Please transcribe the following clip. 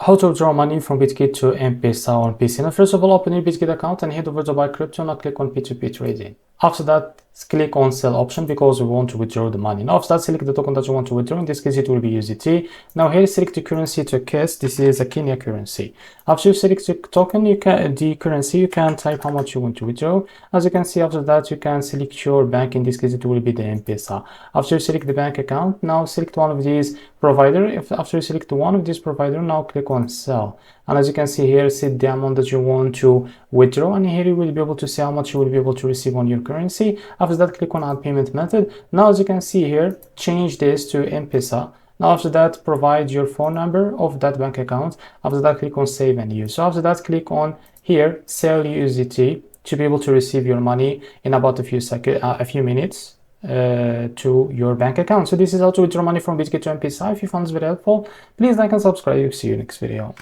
How to withdraw money from Bitget to Mpesa on PC. Now, first of all, open your Bitget account and head over to buy crypto. Now click on P2P trading. After that, click on sell option because we want to withdraw the money. Now after that, select the token that you want to withdraw. In this case, it will be USDT. Now here, select the currency to case. This is a Kenya currency. After you select the token, the currency, you can type how much you want to withdraw. As you can see, after that, you can select your bank. In this case, it will be the Mpesa. After you select the bank account, now select one of these provider. After you select one of these provider, now click on sell. And as you can see here, set the amount that you want to withdraw, and here you will be able to see how much you will be able to receive on your currency. After that, click on add payment method. Now as you can see here, change this to Mpesa. Now after that, provide your phone number of that bank account. After that, click on save and use. So after that, click on here, sell USDT, to be able to receive your money in about a few minutes to your bank account. So this is how to withdraw money from Bitget to Mpesa. If you found this very helpful, please like and subscribe. See you next video.